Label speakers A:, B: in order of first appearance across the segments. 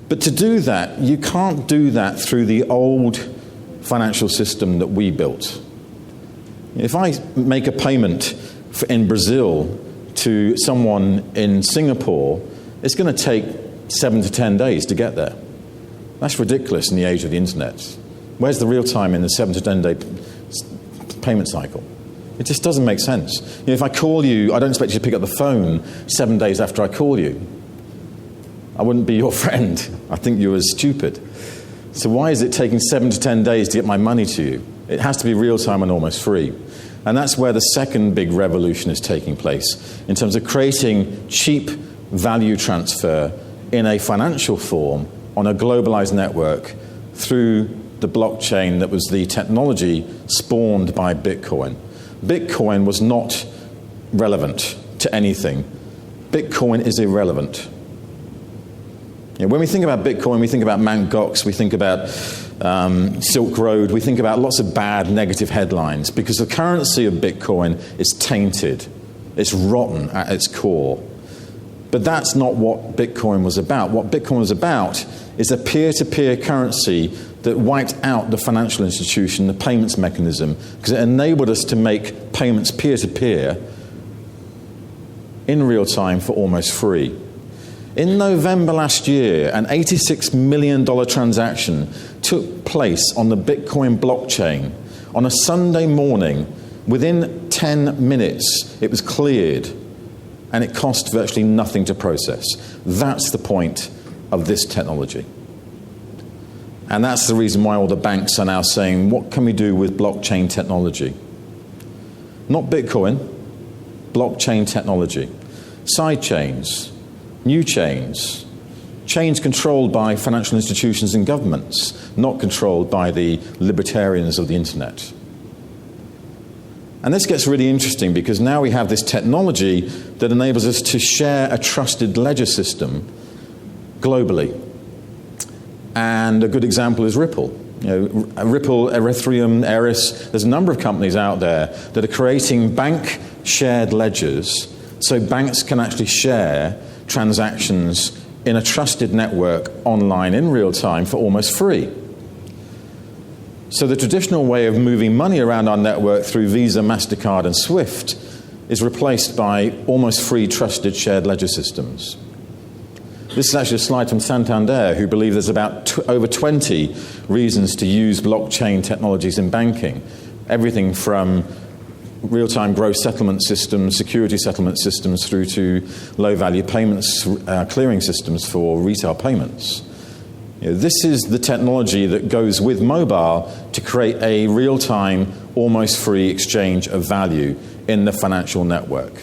A: But to do that, you can't do that through the old financial system that we built. If I make a payment in Brazil to someone in Singapore, it's going to take 7 to 10 days to get there. That's ridiculous in the age of the internet. Where's the real time in the 7 to 10 day payment cycle? It just doesn't make sense. If I call you, I don't expect you to pick up the phone 7 days after I call you. I wouldn't be your friend. I think you're as stupid. So why is it taking 7 to 10 days to get my money to you? It has to be real time and almost free. And that's where the second big revolution is taking place, in terms of creating cheap value transfer in a financial form on a globalized network through the blockchain that was the technology spawned by Bitcoin. Bitcoin was not relevant to anything. Bitcoin is irrelevant. When we think about Bitcoin, we think about Mt. Gox, we think about Silk Road, we think about lots of bad negative headlines, because the currency of Bitcoin is tainted. It's rotten at its core. But that's not what Bitcoin was about. What Bitcoin was about is a peer-to-peer currency that wiped out the financial institution, the payments mechanism, because it enabled us to make payments peer-to-peer in real time for almost free. In November last year, an $86 million transaction took place on the Bitcoin blockchain. On a Sunday morning, within 10 minutes, it was cleared, and it cost virtually nothing to process. That's the point of this technology. And that's the reason why all the banks are now saying, what can we do with blockchain technology? Not Bitcoin, blockchain technology. Side chains, new chains, chains controlled by financial institutions and governments, not controlled by the libertarians of the internet. And this gets really interesting, because now we have this technology that enables us to share a trusted ledger system globally. And a good example is Ripple. Ripple, Ethereum, Eris, there's a number of companies out there that are creating bank shared ledgers so banks can actually share transactions in a trusted network online in real time for almost free. So the traditional way of moving money around our network through Visa, MasterCard, and SWIFT is replaced by almost free trusted shared ledger systems. This is actually a slide from Santander, who believe there's about over 20 reasons to use blockchain technologies in banking. Everything from real-time gross settlement systems, security settlement systems, through to low-value payments, clearing systems for retail payments. This is the technology that goes with mobile to create a real-time, almost free exchange of value in the financial network.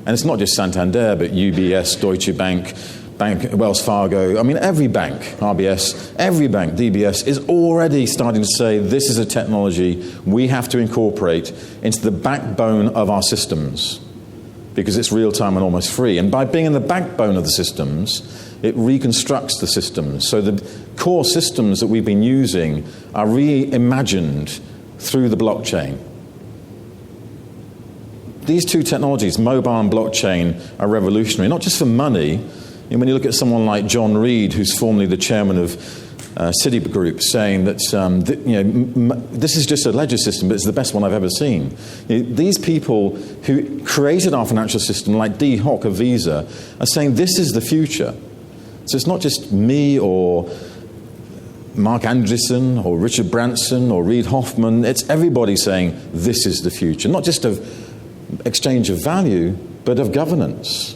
A: And it's not just Santander, but UBS, Deutsche Bank, Wells Fargo, every bank, RBS, every bank, DBS, is already starting to say this is a technology we have to incorporate into the backbone of our systems, because it's real-time and almost free. And by being in the backbone of the systems, it reconstructs the systems. So the core systems that we've been using are reimagined through the blockchain. These two technologies, mobile and blockchain, are revolutionary, not just for money. When you look at someone like John Reed, who's formerly the chairman of Citigroup, saying that this is just a ledger system, but it's the best one I've ever seen. These people who created our financial system, like Dee Hock of Visa, are saying this is the future. So it's not just me or Mark Andreessen or Richard Branson or Reid Hoffman. It's everybody saying this is the future, not just of exchange of value, but of governance.